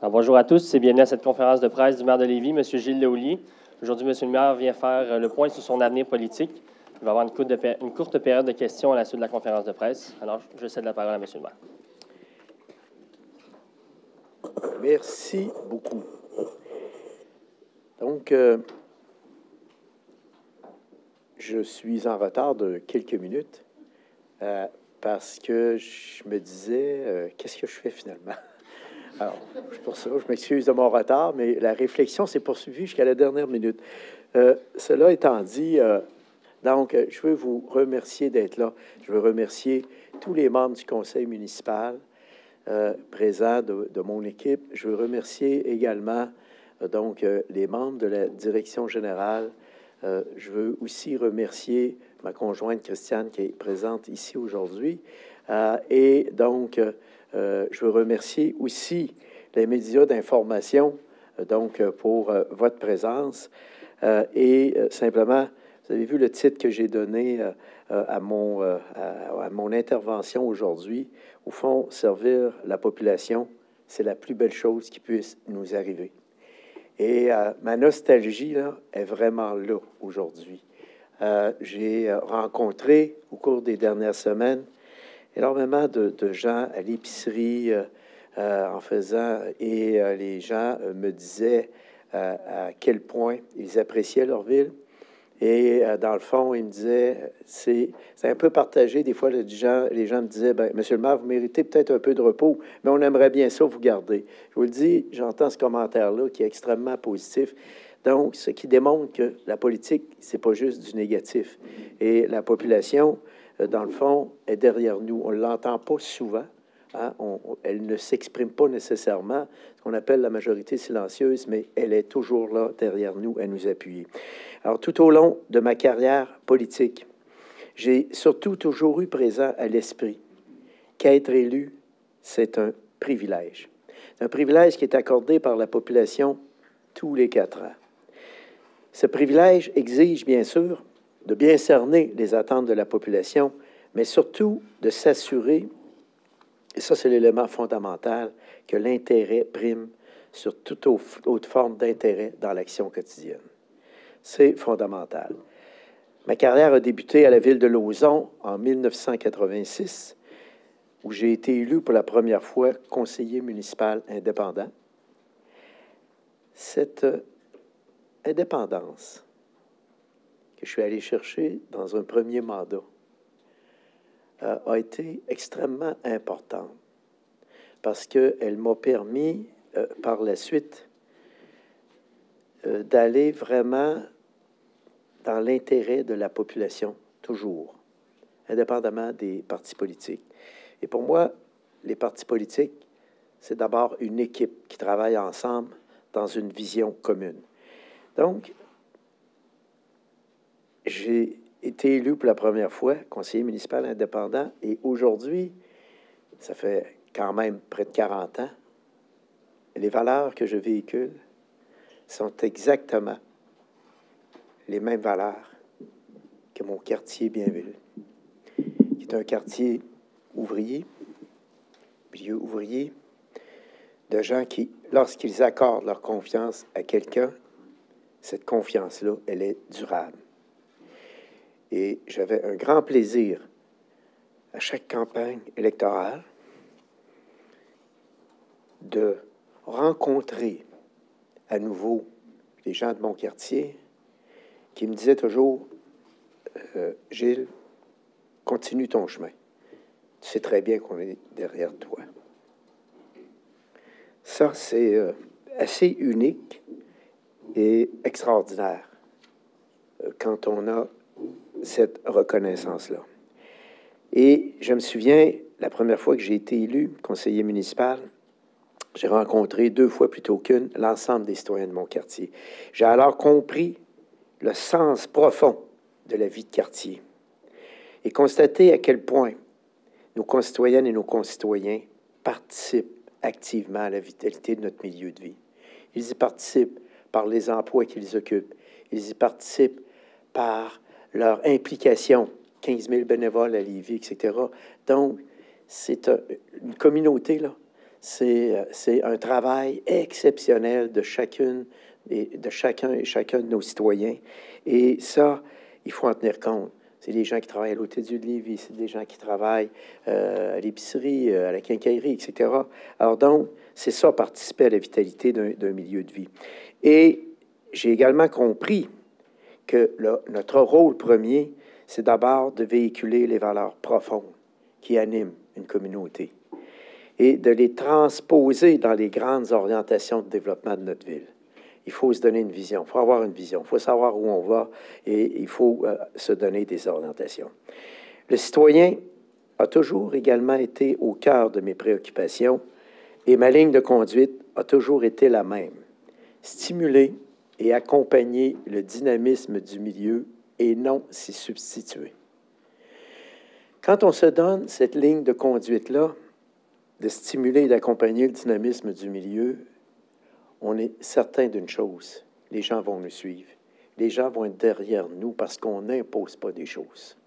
Alors, bonjour à tous et bienvenue à cette conférence de presse du maire de Lévis, M. Gilles Lehoulier. Aujourd'hui, M. le maire vient faire le point sur son avenir politique. Il va y avoir une courte période de questions à la suite de la conférence de presse. Alors, je cède la parole à M. le maire. Merci beaucoup. Donc, je suis en retard de quelques minutes parce que je me disais, qu'est-ce que je fais finalement? Alors, pour ça, je m'excuse de mon retard, mais la réflexion s'est poursuivie jusqu'à la dernière minute. Cela étant dit, donc, je veux vous remercier d'être là. Je veux remercier tous les membres du conseil municipal présents de mon équipe. Je veux remercier également les membres de la direction générale. Je veux aussi remercier ma conjointe Christiane qui est présente ici aujourd'hui. Je veux remercier aussi les médias d'information pour votre présence. Simplement, vous avez vu le titre que j'ai donné à mon intervention aujourd'hui. Au fond, servir la population, c'est la plus belle chose qui puisse nous arriver. Et ma nostalgie là, est vraiment là aujourd'hui. J'ai rencontré au cours des dernières semaines énormément de gens à l'épicerie les gens me disaient à quel point ils appréciaient leur ville. Et dans le fond, ils me disaient, c'est un peu partagé. Des fois, les gens me disaient, ben, Monsieur le maire, vous méritez peut-être un peu de repos, mais on aimerait bien ça vous garder. Je vous le dis, j'entends ce commentaire-là qui est extrêmement positif. Donc, ce qui démontre que la politique, c'est pas juste du négatif. Et la population, dans le fond, est derrière nous. On ne l'entend pas souvent. Hein? Elle ne s'exprime pas nécessairement, ce qu'on appelle la majorité silencieuse, mais elle est toujours là derrière nous à nous appuyer. Alors, tout au long de ma carrière politique, j'ai surtout toujours eu présent à l'esprit qu'être élu, c'est un privilège. C'est un privilège qui est accordé par la population tous les 4 ans. Ce privilège exige, bien sûr, de bien cerner les attentes de la population, mais surtout de s'assurer, et ça c'est l'élément fondamental, que l'intérêt prime sur toute autre forme d'intérêt dans l'action quotidienne. C'est fondamental. Ma carrière a débuté à la ville de Lauson en 1986, où j'ai été élu pour la première fois conseiller municipal indépendant. Cette indépendance que je suis allé chercher dans un premier mandat a été extrêmement importante parce qu'elle m'a permis par la suite d'aller vraiment dans l'intérêt de la population, toujours, indépendamment des partis politiques. Et pour moi, les partis politiques, c'est d'abord une équipe qui travaille ensemble dans une vision commune. Donc, j'ai été élu pour la première fois conseiller municipal indépendant et aujourd'hui, ça fait quand même près de 40 ans, les valeurs que je véhicule sont exactement les mêmes valeurs que mon quartier Bienville, qui est un quartier ouvrier, milieu ouvrier, de gens qui, lorsqu'ils accordent leur confiance à quelqu'un, cette confiance-là, elle est durable. Et j'avais un grand plaisir à chaque campagne électorale de rencontrer à nouveau les gens de mon quartier qui me disaient toujours « Gilles, continue ton chemin. Tu sais très bien qu'on est derrière toi. » Ça, c'est assez unique et extraordinaire quand on a cette reconnaissance-là. Et je me souviens, la première fois que j'ai été élu conseiller municipal, j'ai rencontré 2 fois plutôt qu'une l'ensemble des citoyens de mon quartier. J'ai alors compris le sens profond de la vie de quartier et constaté à quel point nos concitoyennes et nos concitoyens participent activement à la vitalité de notre milieu de vie. Ils y participent par les emplois qu'ils occupent. Ils y participent par leur implication, 15 000 bénévoles à Lévis, etc. Donc, c'est une communauté, là. C'est un travail exceptionnel de chacun et chacun de nos citoyens. Et ça, il faut en tenir compte. C'est des gens qui travaillent à l'Hôtel-Dieu de Lévis, c'est des gens qui travaillent à l'épicerie, à la quincaillerie, etc. Alors donc, c'est ça, participer à la vitalité d'un milieu de vie. Et j'ai également compris que notre rôle premier, c'est d'abord de véhiculer les valeurs profondes qui animent une communauté et de les transposer dans les grandes orientations de développement de notre ville. Il faut se donner une vision, il faut avoir une vision, il faut savoir où on va et il faut se donner des orientations. Le citoyen a toujours également été au cœur de mes préoccupations et ma ligne de conduite a toujours été la même. Stimuler et accompagner le dynamisme du milieu et non s'y substituer. Quand on se donne cette ligne de conduite-là, de stimuler et d'accompagner le dynamisme du milieu, on est certain d'une chose, les gens vont nous suivre. Les gens vont être derrière nous parce qu'on n'impose pas des choses.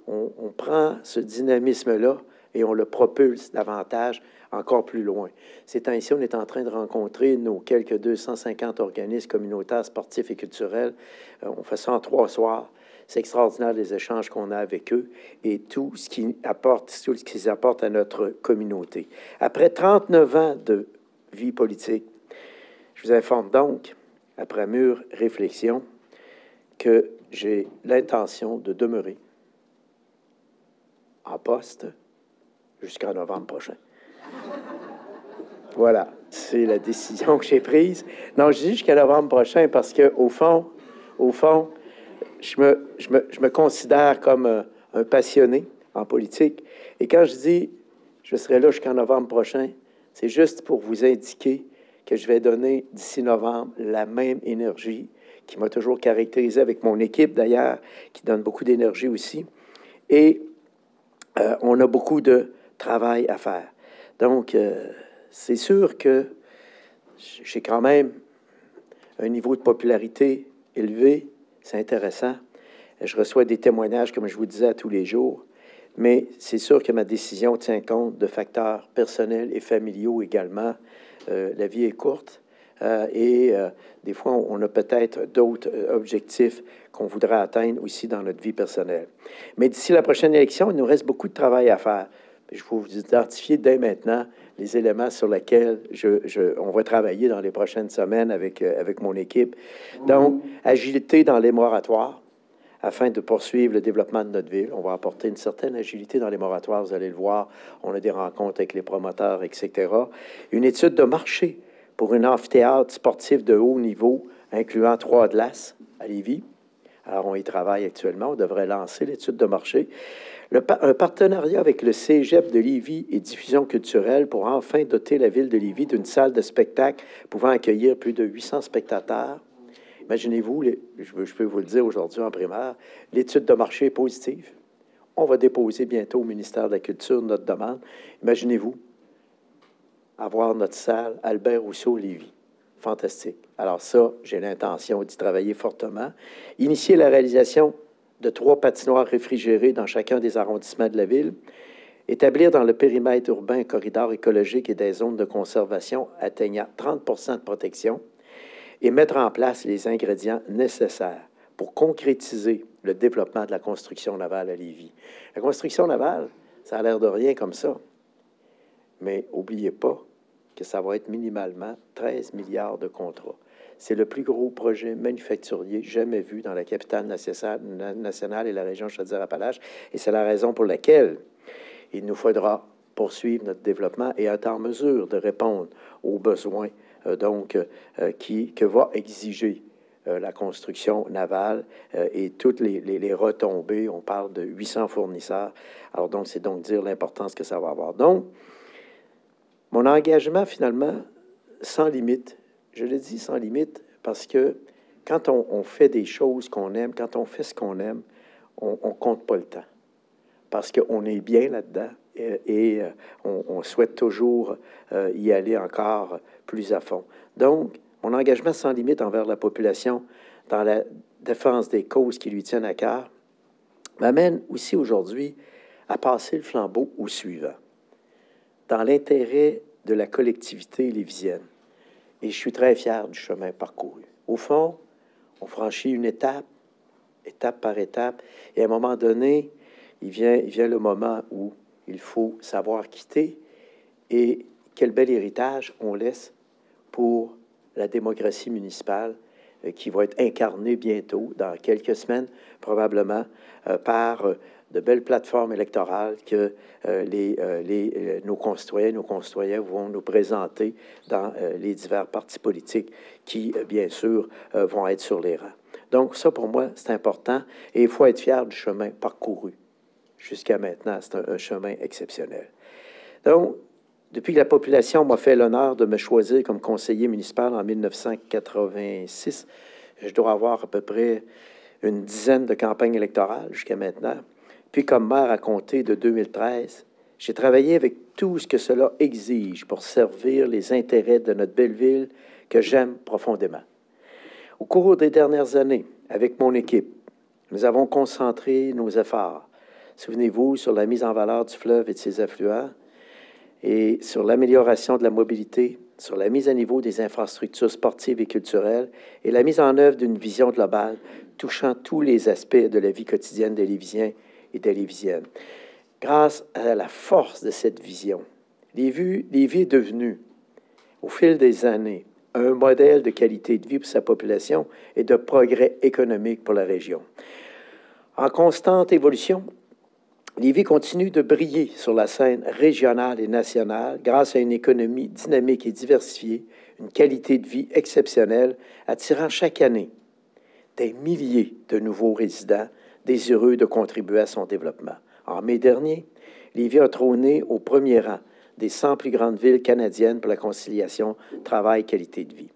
On prend ce dynamisme-là et on le propulse davantage, encore plus loin. Ces temps-ci, on est en train de rencontrer nos quelques 250 organismes communautaires, sportifs et culturels. On fait ça en 3 soirs. C'est extraordinaire les échanges qu'on a avec eux et tout ce qu'ils apportent à notre communauté. Après 39 ans de vie politique, je vous informe donc, après mûre réflexion, que j'ai l'intention de demeurer en poste jusqu'en novembre prochain. Voilà, c'est la décision que j'ai prise. Non, je dis jusqu'à novembre prochain parce qu'au fond, je me considère comme un passionné en politique. Et quand je dis je serai là jusqu'en novembre prochain, c'est juste pour vous indiquer que je vais donner d'ici novembre la même énergie qui m'a toujours caractérisé avec mon équipe d'ailleurs, qui donne beaucoup d'énergie aussi. Et on a beaucoup de travail à faire. Donc, c'est sûr que j'ai quand même un niveau de popularité élevé. C'est intéressant. Je reçois des témoignages, comme je vous disais, à tous les jours. Mais c'est sûr que ma décision tient compte de facteurs personnels et familiaux également. La vie est courte et des fois, on a peut-être d'autres objectifs qu'on voudrait atteindre aussi dans notre vie personnelle. Mais d'ici la prochaine élection, il nous reste beaucoup de travail à faire. Je faut vous identifier dès maintenant les éléments sur lesquels on va travailler dans les prochaines semaines avec mon équipe. Donc, agilité dans les moratoires afin de poursuivre le développement de notre ville. On va apporter une certaine agilité dans les moratoires, vous allez le voir. On a des rencontres avec les promoteurs, etc. Une étude de marché pour un amphithéâtre sportif de haut niveau, incluant 3 glaces à Lévis. Alors, on y travaille actuellement. On devrait lancer l'étude de marché. Un partenariat avec le Cégep de Lévis et Diffusion culturelle pour enfin doter la ville de Lévis d'une salle de spectacle pouvant accueillir plus de 800 spectateurs. Imaginez-vous, je peux vous le dire aujourd'hui en primaire, l'étude de marché est positive. On va déposer bientôt au ministère de la Culture notre demande. Imaginez-vous avoir notre salle Albert Rousseau-Lévis. Fantastique. Alors ça, j'ai l'intention d'y travailler fortement. Initier la réalisation de 3 patinoires réfrigérées dans chacun des arrondissements de la ville. Établir dans le périmètre urbain un corridor écologique et des zones de conservation atteignant 30 % de protection. Et mettre en place les ingrédients nécessaires pour concrétiser le développement de la construction navale à Lévis. La construction navale, ça a l'air de rien comme ça, mais n'oubliez pas que ça va être minimalement 13 milliards de contrats. C'est le plus gros projet manufacturier jamais vu dans la capitale nationale et la région Chaudière-Appalaches, et c'est la raison pour laquelle il nous faudra poursuivre notre développement et être en mesure de répondre aux besoins que va exiger la construction navale et toutes les retombées. On parle de 800 fournisseurs. Alors donc, c'est donc dire l'importance que ça va avoir. Donc, mon engagement, finalement, sans limite. Je le dis sans limite parce que quand on fait des choses qu'on aime, quand on fait ce qu'on aime, on ne compte pas le temps. Parce qu'on est bien là-dedans et on souhaite toujours y aller encore plus à fond. Donc, mon engagement sans limite envers la population dans la défense des causes qui lui tiennent à cœur m'amène aussi aujourd'hui à passer le flambeau au suivant. Dans l'intérêt de la collectivité lévisienne. Et je suis très fier du chemin parcouru. Au fond, on franchit une étape, étape par étape, et à un moment donné, il vient le moment où il faut savoir quitter, et quel bel héritage on laisse pour la démocratie municipale qui va être incarnée bientôt, dans quelques semaines, probablement, par de belles plateformes électorales que nos concitoyens vont nous présenter dans les divers partis politiques qui, bien sûr, vont être sur les rangs. Donc, ça, pour moi, c'est important et il faut être fier du chemin parcouru. Jusqu'à maintenant, c'est un chemin exceptionnel. Donc, depuis que la population m'a fait l'honneur de me choisir comme conseiller municipal en 1986, je dois avoir à peu près une dizaine de campagnes électorales jusqu'à maintenant. Puis comme maire à compter de 2013, j'ai travaillé avec tout ce que cela exige pour servir les intérêts de notre belle ville que j'aime profondément. Au cours des dernières années, avec mon équipe, nous avons concentré nos efforts, souvenez-vous, sur la mise en valeur du fleuve et de ses affluents, et sur l'amélioration de la mobilité, sur la mise à niveau des infrastructures sportives et culturelles et la mise en œuvre d'une vision globale touchant tous les aspects de la vie quotidienne des Lévisiens et des Lévisiennes. Grâce à la force de cette vision, Lévis est devenu, au fil des années, un modèle de qualité de vie pour sa population et de progrès économique pour la région. En constante évolution, Lévis continue de briller sur la scène régionale et nationale grâce à une économie dynamique et diversifiée, une qualité de vie exceptionnelle, attirant chaque année des milliers de nouveaux résidents désireux de contribuer à son développement. En mai dernier, Lévis a trôné au premier rang des 100 plus grandes villes canadiennes pour la conciliation travail-qualité de vie.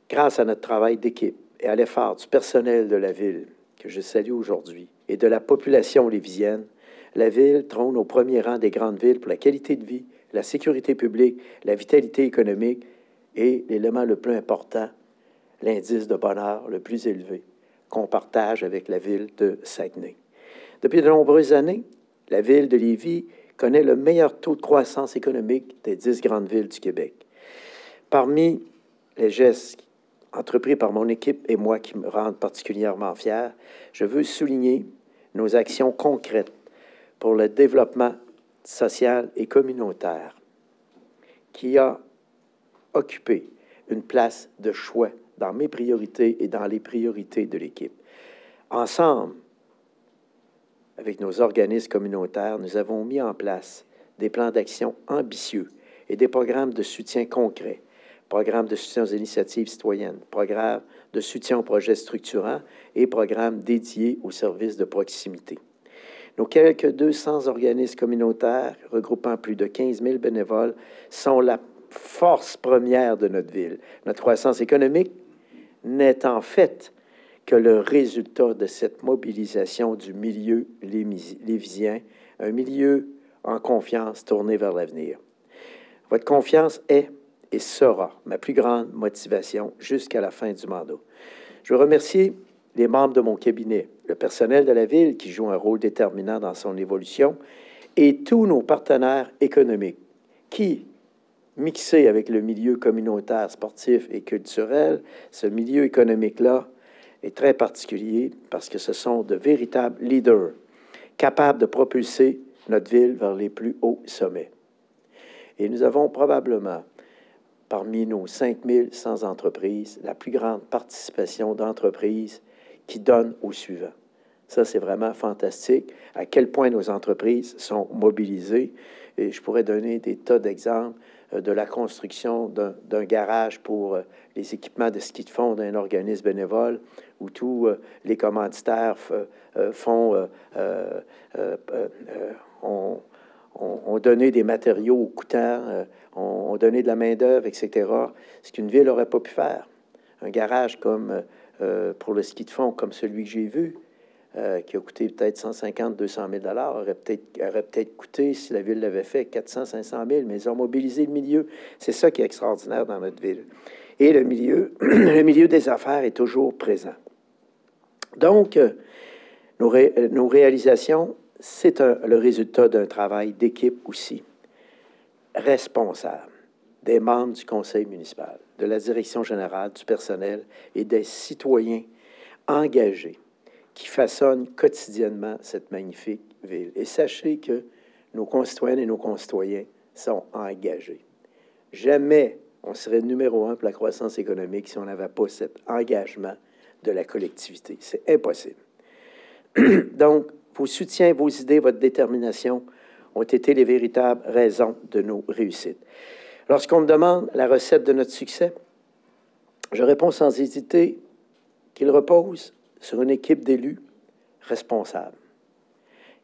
Grâce à notre travail d'équipe et à l'effort du personnel de la ville, que je salue aujourd'hui, et de la population lévisienne, la ville trône au premier rang des grandes villes pour la qualité de vie, la sécurité publique, la vitalité économique et l'élément le plus important, l'indice de bonheur le plus élevé qu'on partage avec la ville de Saguenay. Depuis de nombreuses années, la ville de Lévis connaît le meilleur taux de croissance économique des 10 grandes villes du Québec. Parmi les gestes entrepris par mon équipe et moi qui me rendent particulièrement fier, je veux souligner nos actions concrètes pour le développement social et communautaire qui a occupé une place de choix dans mes priorités et dans les priorités de l'équipe. Ensemble, avec nos organismes communautaires, nous avons mis en place des plans d'action ambitieux et des programmes de soutien concrets, programmes de soutien aux initiatives citoyennes, programmes de soutien aux projets structurants et programmes dédiés aux services de proximité. Nos quelques 200 organismes communautaires, regroupant plus de 15 000 bénévoles, sont la force première de notre ville. Notre croissance économique n'est en fait que le résultat de cette mobilisation du milieu lévisien, un milieu en confiance tourné vers l'avenir. Votre confiance est et sera ma plus grande motivation jusqu'à la fin du mandat. Je veux remercier les membres de mon cabinet, le personnel de la ville qui joue un rôle déterminant dans son évolution et tous nos partenaires économiques qui, mixés avec le milieu communautaire, sportif et culturel, ce milieu économique-là est très particulier parce que ce sont de véritables leaders capables de propulser notre ville vers les plus hauts sommets. Et nous avons probablement, parmi nos 5100 entreprises, la plus grande participation d'entreprises qui donnent au suivant. Ça, c'est vraiment fantastique, à quel point nos entreprises sont mobilisées. Et je pourrais donner des tas d'exemples de la construction d'un garage pour les équipements de ski de fond d'un organisme bénévole, où tous les commanditaires ont donné des matériaux coûtants, ont donné de la main-d'œuvre, etc. Ce qu'une ville n'aurait pas pu faire. Un garage comme pour le ski de fond, comme celui que j'ai vu, qui a coûté peut-être 150-200 000 aurait peut-être coûté, si la ville l'avait fait, 400-500 000, mais ils ont mobilisé le milieu. C'est ça qui est extraordinaire dans notre ville. Et le milieu, le milieu des affaires est toujours présent. Donc, nos réalisations, c'est le résultat d'un travail d'équipe aussi. responsable des membres du conseil municipal, de la direction générale, du personnel et des citoyens engagés qui façonnent quotidiennement cette magnifique ville. Et sachez que nos concitoyennes et nos concitoyens sont engagés. Jamais on serait numéro 1 pour la croissance économique si on n'avait pas cet engagement de la collectivité. C'est impossible. Donc, vos soutiens, vos idées, votre détermination ont été les véritables raisons de nos réussites. Lorsqu'on me demande la recette de notre succès, je réponds sans hésiter qu'il repose sur une équipe d'élus responsables,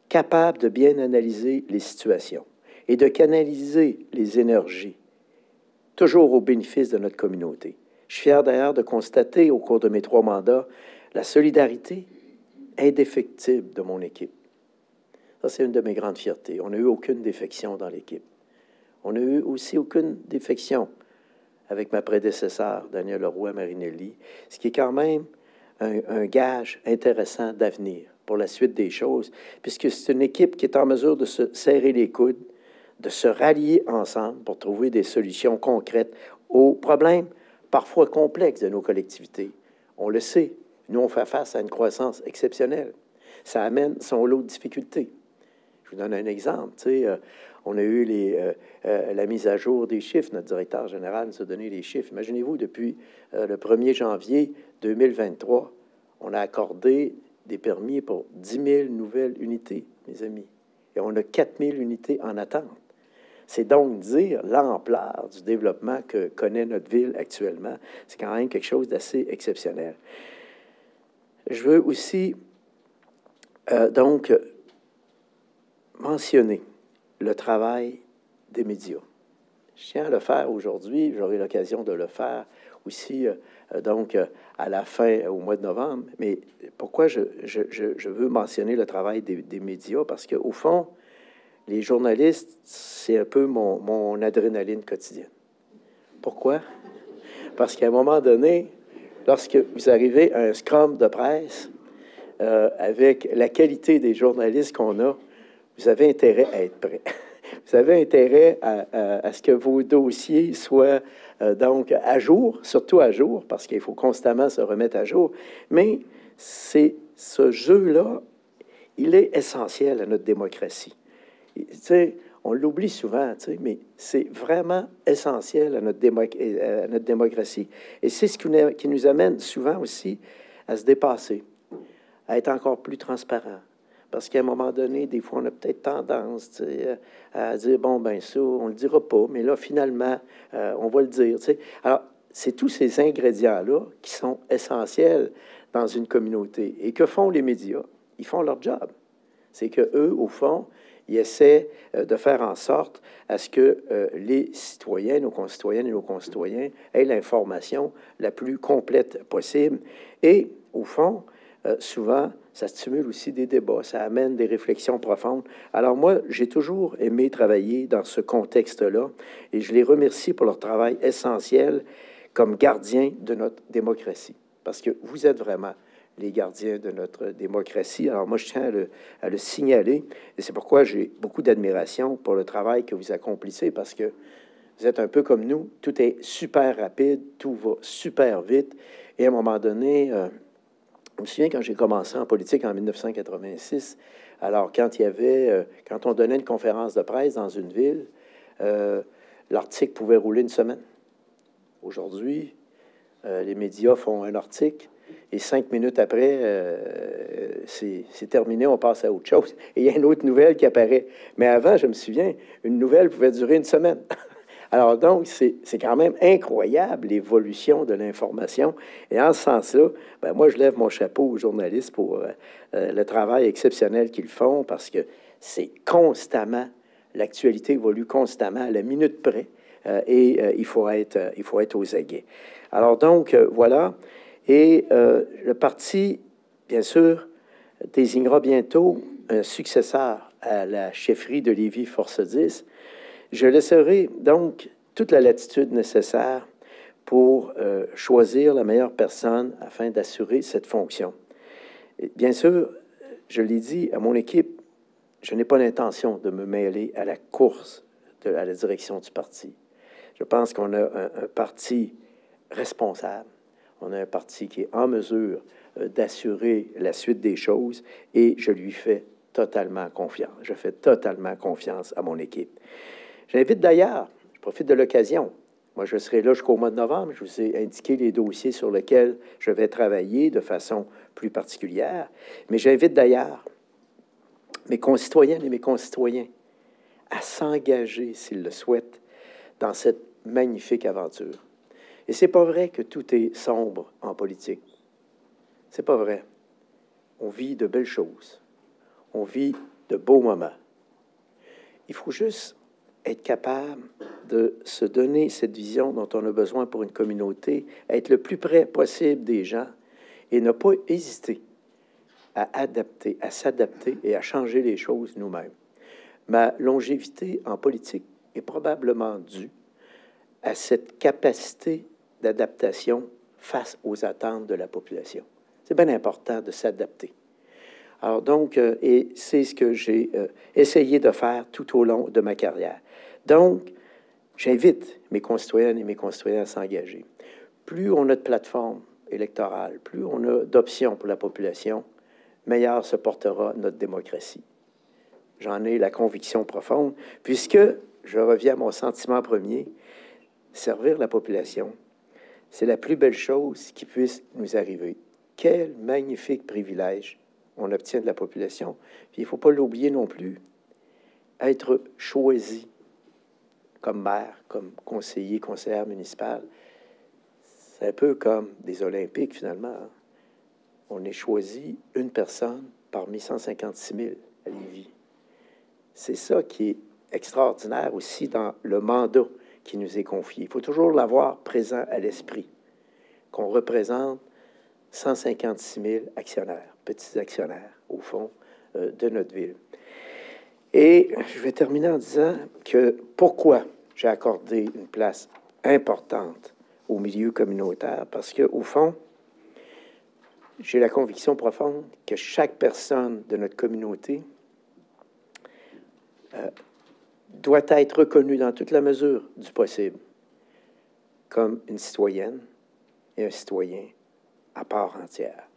capables de bien analyser les situations et de canaliser les énergies, toujours au bénéfice de notre communauté. Je suis fier d'ailleurs de constater au cours de mes 3 mandats la solidarité indéfectible de mon équipe. Ça, c'est une de mes grandes fiertés. On n'a eu aucune défection dans l'équipe. On n'a eu aussi aucune défection avec ma prédécesseur, Daniel Leroy Marinelli, ce qui est quand même un gage intéressant d'avenir pour la suite des choses, puisque c'est une équipe qui est en mesure de se serrer les coudes, de se rallier ensemble pour trouver des solutions concrètes aux problèmes parfois complexes de nos collectivités. On le sait, nous, on fait face à une croissance exceptionnelle. Ça amène son lot de difficultés. Je vous donne un exemple. On a eu la mise à jour des chiffres. Notre directeur général nous a donné les chiffres. Imaginez-vous, depuis le 1er janvier 2023, on a accordé des permis pour 10 000 nouvelles unités, mes amis. Et on a 4 000 unités en attente. C'est donc dire l'ampleur du développement que connaît notre ville actuellement. C'est quand même quelque chose d'assez exceptionnel. Je veux aussi, mentionner le travail des médias. Je tiens à le faire aujourd'hui, j'aurai l'occasion de le faire aussi, à la fin, au mois de novembre. Mais pourquoi je veux mentionner le travail des médias? Parce qu'au fond, les journalistes, c'est un peu mon adrénaline quotidienne. Pourquoi? Parce qu'à un moment donné, lorsque vous arrivez à un scrum de presse, avec la qualité des journalistes qu'on a, vous avez intérêt à être prêt. Vous avez intérêt à ce que vos dossiers soient à jour, surtout à jour, parce qu'il faut constamment se remettre à jour. Mais c'est ce jeu-là, il est essentiel à notre démocratie. Tu sais, on l'oublie souvent, tu sais, mais c'est vraiment essentiel à notre démocratie. Et c'est ce qui nous amène souvent aussi à se dépasser, à être encore plus transparent. Parce qu'à un moment donné, des fois, on a peut-être tendance, tu sais, à dire, bon, ben ça, on le dira pas, mais là, finalement, on va le dire, tu sais. Alors, c'est tous ces ingrédients-là qui sont essentiels dans une communauté. Et que font les médias? Ils font leur job. C'est qu'eux, au fond, ils essaient de faire en sorte à ce que les citoyens, nos concitoyennes et nos concitoyens aient l'information la plus complète possible. Et, au fond, souvent, ça stimule aussi des débats, ça amène des réflexions profondes. Alors moi, j'ai toujours aimé travailler dans ce contexte-là et je les remercie pour leur travail essentiel comme gardiens de notre démocratie. Parce que vous êtes vraiment les gardiens de notre démocratie. Alors moi, je tiens à le signaler et c'est pourquoi j'ai beaucoup d'admiration pour le travail que vous accomplissez parce que vous êtes un peu comme nous, tout est super rapide, tout va super vite et à un moment donné... je me souviens quand j'ai commencé en politique en 1986, alors quand on donnait une conférence de presse dans une ville, l'article pouvait rouler une semaine. Aujourd'hui, les médias font un article et 5 minutes après, c'est terminé, on passe à autre chose. Et il y a une autre nouvelle qui apparaît. Mais avant, je me souviens, une nouvelle pouvait durer une semaine. Alors donc, c'est quand même incroyable l'évolution de l'information. Et en ce sens-là, ben moi, je lève mon chapeau aux journalistes pour le travail exceptionnel qu'ils font parce que c'est constamment, l'actualité évolue constamment à la minute près il faut être aux aguets. Alors donc, voilà. Et le parti, bien sûr, désignera bientôt un successeur à la chefferie de Lévis-Force 10. Je laisserai donc toute la latitude nécessaire pour choisir la meilleure personne afin d'assurer cette fonction. Et bien sûr, je l'ai dit à mon équipe, je n'ai pas l'intention de me mêler à la course à la direction du parti. Je pense qu'on a un parti responsable. On a un parti qui est en mesure d'assurer la suite des choses et je lui fais totalement confiance. Je fais totalement confiance à mon équipe. J'invite d'ailleurs, je profite de l'occasion, moi je serai là jusqu'au mois de novembre, je vous ai indiqué les dossiers sur lesquels je vais travailler de façon plus particulière, mais j'invite d'ailleurs mes concitoyennes et mes concitoyens à s'engager, s'ils le souhaitent, dans cette magnifique aventure. Et c'est pas vrai que tout est sombre en politique. C'est pas vrai. On vit de belles choses. On vit de beaux moments. Il faut juste être capable de se donner cette vision dont on a besoin pour une communauté, être le plus près possible des gens et ne pas hésiter à adapter, à s'adapter et à changer les choses nous-mêmes. Ma longévité en politique est probablement due à cette capacité d'adaptation face aux attentes de la population. C'est bien important de s'adapter. Alors donc, et c'est ce que j'ai essayé de faire tout au long de ma carrière. Donc, j'invite mes concitoyennes et mes concitoyens à s'engager. Plus on a de plateformes électorales, plus on a d'options pour la population, meilleure se portera notre démocratie. J'en ai la conviction profonde, puisque, je reviens à mon sentiment premier, servir la population, c'est la plus belle chose qui puisse nous arriver. Quel magnifique privilège on obtient de la population. Puis il ne faut pas l'oublier non plus. Être choisi comme maire, comme conseiller, conseillère municipale, c'est un peu comme des Olympiques, finalement. On est choisi une personne parmi 156 000 à Lévis. C'est ça qui est extraordinaire aussi dans le mandat qui nous est confié. Il faut toujours l'avoir présent à l'esprit, qu'on représente 156 000 actionnaires, petits actionnaires, au fond, de notre ville. Et je vais terminer en disant que pourquoi j'ai accordé une place importante au milieu communautaire, parce qu'au fond, j'ai la conviction profonde que chaque personne de notre communauté doit être reconnue dans toute la mesure du possible comme une citoyenne et un citoyen à part entière.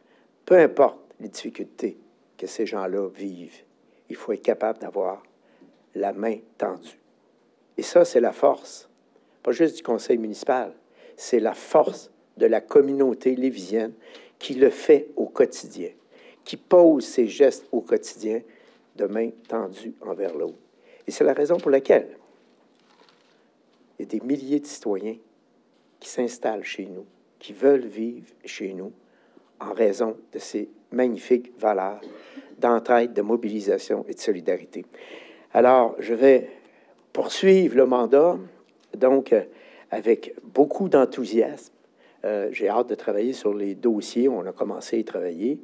Peu importe les difficultés que ces gens-là vivent, il faut être capable d'avoir la main tendue. Et ça, c'est la force, pas juste du conseil municipal, c'est la force de la communauté lévisienne qui le fait au quotidien, qui pose ses gestes au quotidien de main tendue envers l'autre. Et c'est la raison pour laquelle il y a des milliers de citoyens qui s'installent chez nous, qui veulent vivre chez nous en raison de ces magnifiques valeurs d'entraide, de mobilisation et de solidarité. Alors, je vais poursuivre le mandat, donc, avec beaucoup d'enthousiasme. J'ai hâte de travailler sur les dossiers. On a commencé à y travailler.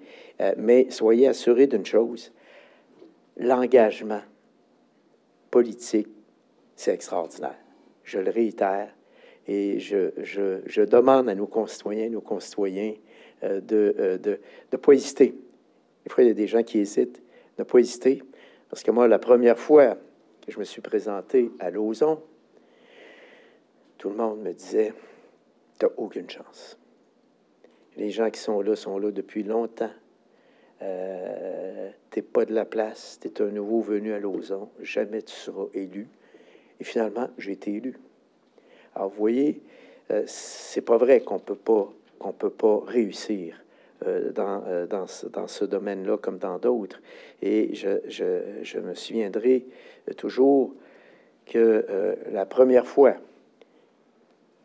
Mais soyez assurés d'une chose, l'engagement politique, c'est extraordinaire. Je le réitère et je demande à nos concitoyens de ne pas hésiter. Des fois, il y a des gens qui hésitent, de ne pas hésiter. Parce que moi, la première fois que je me suis présenté à Lauson, tout le monde me disait « Tu n'as aucune chance. Les gens qui sont là depuis longtemps. Tu n'es pas de la place, tu es un nouveau venu à Lauson, jamais tu seras élu. » Et finalement, j'ai été élu. Alors, vous voyez, c'est pas vrai qu'on peut pas réussir dans ce domaine-là comme dans d'autres. Et je me souviendrai toujours que la première fois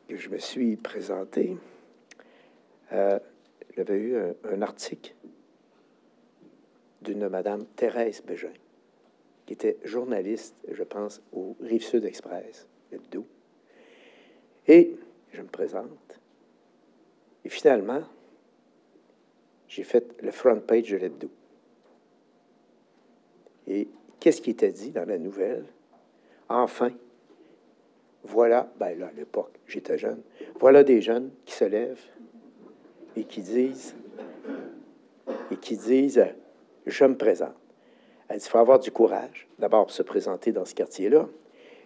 que je me suis présenté, j'avais eu un article d'une madame Thérèse Bégin, qui était journaliste, je pense, au Rive-Sud Express, l'hebdo. Et je me présente. Et finalement, j'ai fait le front page de l'hebdo. Et qu'est-ce qui était dit dans la nouvelle? Enfin, voilà, ben là, à l'époque, j'étais jeune, voilà des jeunes qui se lèvent et qui disent, je me présente. Elle dit, il faut avoir du courage, d'abord pour se présenter dans ce quartier-là,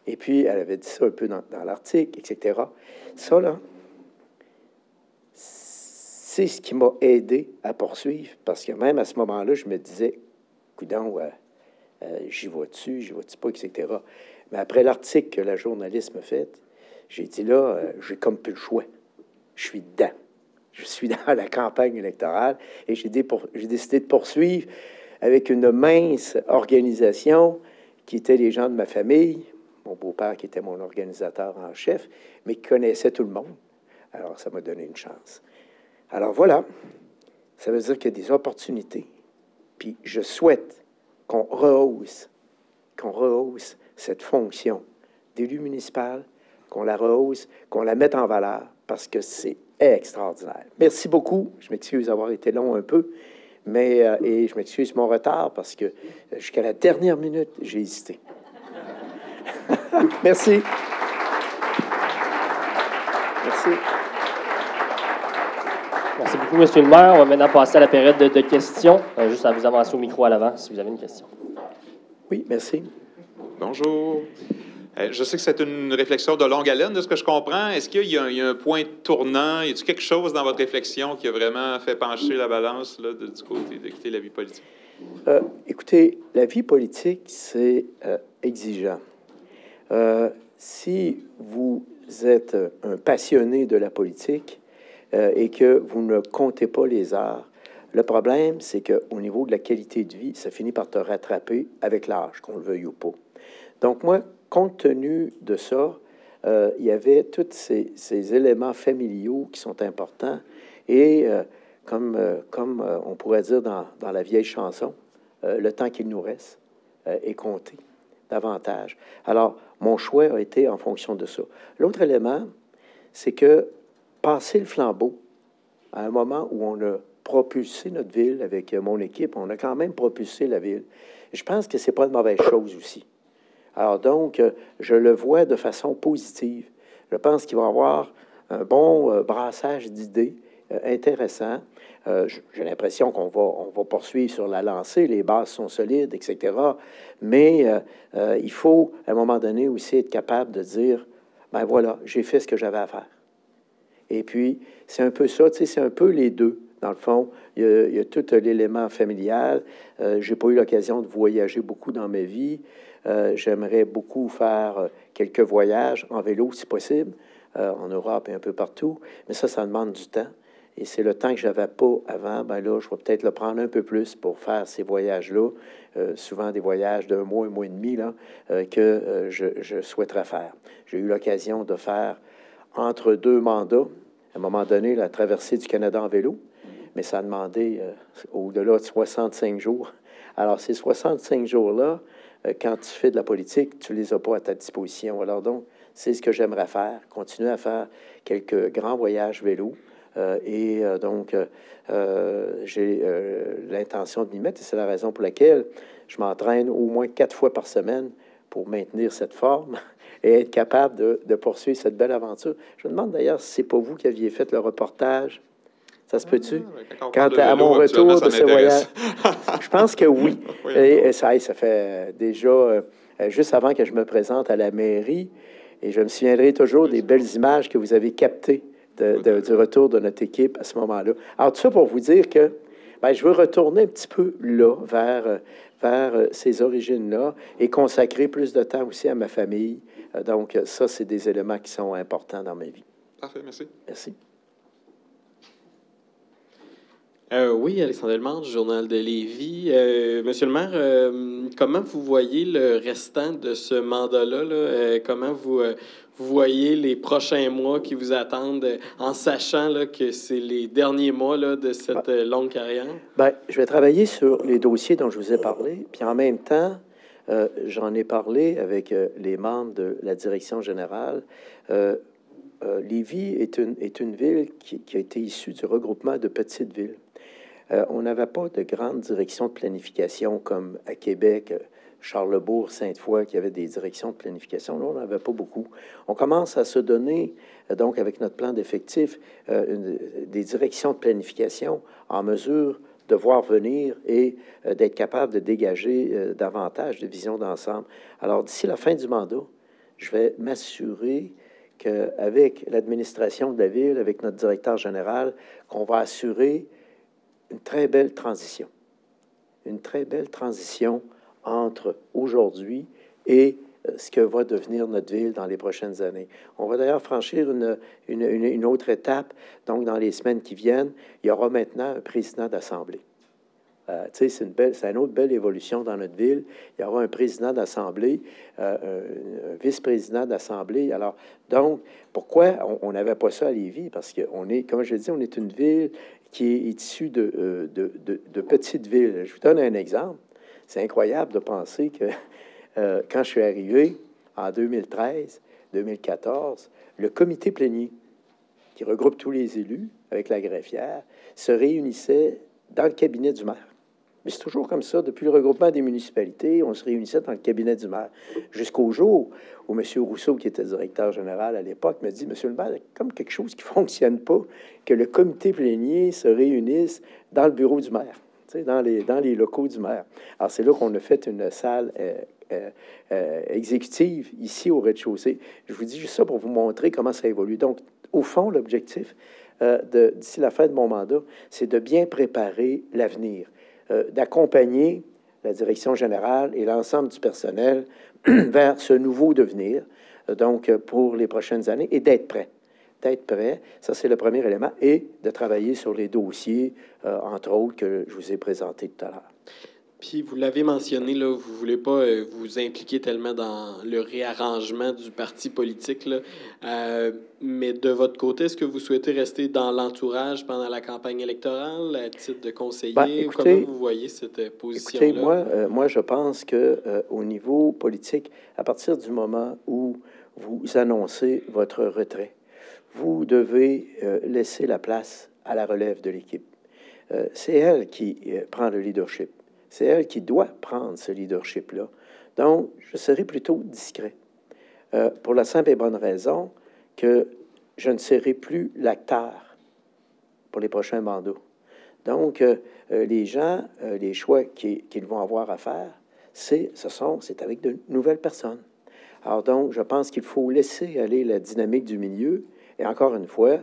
Et puis, elle avait dit ça un peu dans l'article, etc. Ça, là, c'est ce qui m'a aidé à poursuivre, parce que même à ce moment-là, je me disais, coudonc, j'y vais-tu pas, etc. Mais après l'article que la journaliste m'a fait, j'ai dit là, j'ai comme plus le choix. Je suis dedans. Je suis dans la campagne électorale et j'ai décidé de poursuivre avec une mince organisation qui était les gens de ma famille, mon beau-père qui était mon organisateur en chef, mais qui connaissait tout le monde. Alors, ça m'a donné une chance. Alors voilà, ça veut dire qu'il y a des opportunités. Puis je souhaite qu'on rehausse cette fonction d'élu municipal, qu'on la rehausse, qu'on la mette en valeur, parce que c'est extraordinaire. Merci beaucoup. Je m'excuse d'avoir été long un peu, mais et je m'excuse mon retard, parce que jusqu'à la dernière minute, j'ai hésité. Merci. Merci. Merci beaucoup, M. le maire. On va maintenant passer à la période de questions. Juste à vous avancer au micro à l'avant si vous avez une question. Oui, merci. Bonjour. Je sais que c'est une réflexion de longue haleine, de ce que je comprends. Est-ce qu'il y a un point tournant? Y a-t-il quelque chose dans votre réflexion qui a vraiment fait pencher la balance là, du côté de quitter la vie politique? Écoutez, la vie politique, c'est exigeant. Si vous êtes un passionné de la politique et que vous ne comptez pas les heures, le problème, c'est qu'au niveau de la qualité de vie, ça finit par te rattraper avec l'âge, qu'on le veuille ou pas. Donc moi, compte tenu de ça, il y avait tous ces éléments familiaux qui sont importants et comme on pourrait dire dans la vieille chanson, le temps qu'il nous reste est compté davantage. Alors, mon choix a été en fonction de ça. L'autre élément, c'est que passer le flambeau à un moment où on a propulsé notre ville avec mon équipe, on a quand même propulsé la ville. Je pense que c'est pas une mauvaise chose aussi. Alors donc, je le vois de façon positive. Je pense qu'il va y avoir un bon brassage d'idées intéressant. J'ai l'impression qu'on va poursuivre sur la lancée, les bases sont solides, etc. Mais il faut, à un moment donné, aussi être capable de dire, ben voilà, j'ai fait ce que j'avais à faire. Et puis, c'est un peu ça, tu sais, c'est un peu les deux. Dans le fond, il y a tout l'élément familial. J'ai pas eu l'occasion de voyager beaucoup dans ma vie. J'aimerais beaucoup faire quelques voyages en vélo, si possible, en Europe et un peu partout. Mais ça demande du temps. Et c'est le temps que j'avais pas avant. Ben là, je vais peut-être le prendre un peu plus pour faire ces voyages-là. Souvent des voyages d'un mois et demi, là, que je souhaiterais faire. J'ai eu l'occasion de faire entre deux mandats, à un moment donné, la traversée du Canada en vélo, mais ça a demandé au-delà de 65 jours. Alors, ces 65 jours-là, quand tu fais de la politique, tu ne les as pas à ta disposition. Alors donc, c'est ce que j'aimerais faire, continuer à faire quelques grands voyages vélo. Donc, j'ai l'intention de m'y mettre, et c'est la raison pour laquelle je m'entraîne au moins 4 fois par semaine pour maintenir cette forme et être capable de poursuivre cette belle aventure. Je me demande d'ailleurs si c'est pas vous qui aviez fait le reportage. Ça se peut-tu? Quand à mon retour de ce voyage, je pense que oui. Oui, et ça fait déjà, juste avant que je me présente à la mairie, et je me souviendrai toujours des belles images que vous avez captées du retour de notre équipe à ce moment-là. Alors, tout ça pour vous dire que ben, je veux retourner un petit peu là, vers ces origines-là, et consacrer plus de temps aussi à ma famille. Donc, ça, c'est des éléments qui sont importants dans ma vie. Parfait, merci. Merci. Oui, Alexandre Delmare, du Journal de Lévis. Monsieur le maire, comment vous voyez le restant de ce mandat-là? Là? Comment vous voyez les prochains mois qui vous attendent en sachant là, que c'est les derniers mois là, de cette longue carrière? Bien, je vais travailler sur les dossiers dont je vous ai parlé, puis en même temps, j'en ai parlé avec les membres de la direction générale. Lévis est une ville qui a été issue du regroupement de petites villes. On n'avait pas de grande direction de planification comme à Québec, Charlesbourg, Sainte-Foy, qui avait des directions de planification. Là, on n'avait pas beaucoup. On commence à se donner, donc avec notre plan d'effectifs, des directions de planification en mesure de voir venir et d'être capable de dégager davantage de vision d'ensemble. Alors, d'ici la fin du mandat, je vais m'assurer qu'avec l'administration de la ville, avec notre directeur général, qu'on va assurer une très belle transition. Une très belle transition entre aujourd'hui et ce que va devenir notre ville dans les prochaines années. On va d'ailleurs franchir une autre étape. Donc, dans les semaines qui viennent, il y aura maintenant un président d'Assemblée. C'est une autre belle évolution dans notre ville. Il y aura un président d'Assemblée, un vice-président d'Assemblée. Alors, donc, pourquoi on n'avait pas ça à Lévis? Parce qu'on est, comme je l'ai dit, on est une ville qui est issue de petites villes. Je vous donne un exemple. C'est incroyable de penser que quand je suis arrivé en 2013, 2014, le comité plénier, qui regroupe tous les élus avec la greffière, se réunissait dans le cabinet du maire. Mais c'est toujours comme ça. Depuis le regroupement des municipalités, on se réunissait dans le cabinet du maire. Jusqu'au jour où M. Rousseau, qui était directeur général à l'époque, me dit, « Monsieur le maire, il y a comme quelque chose qui ne fonctionne pas, que le comité plénier se réunisse dans le bureau du maire, dans les locaux du maire. » Alors, c'est là qu'on a fait une salle exécutive ici au rez-de-chaussée. Je vous dis juste ça pour vous montrer comment ça évolue. Donc, au fond, l'objectif d'ici la fin de mon mandat, c'est de bien préparer l'avenir, d'accompagner la direction générale et l'ensemble du personnel vers ce nouveau devenir, donc pour les prochaines années, et d'être prêt. D'être prêt, ça c'est le premier élément, et de travailler sur les dossiers, entre autres, que je vous ai présentés tout à l'heure. Puis, vous l'avez mentionné, là, vous ne voulez pas vous impliquer tellement dans le réarrangement du parti politique, là. Mais de votre côté, est-ce que vous souhaitez rester dans l'entourage pendant la campagne électorale, à titre de conseiller? Écoutez, comment vous voyez cette position-là? Écoutez, moi, je pense qu'au niveau politique, à partir du moment où vous annoncez votre retrait, vous devez laisser la place à la relève de l'équipe. C'est elle qui prend le leadership. C'est elle qui doit prendre ce leadership-là. Donc, je serai plutôt discret. Pour la simple et bonne raison que je ne serai plus l'acteur pour les prochains mandats. Donc, les gens, les choix qu'ils vont avoir à faire, c'est avec de nouvelles personnes. Alors donc, je pense qu'il faut laisser aller la dynamique du milieu. Et encore une fois,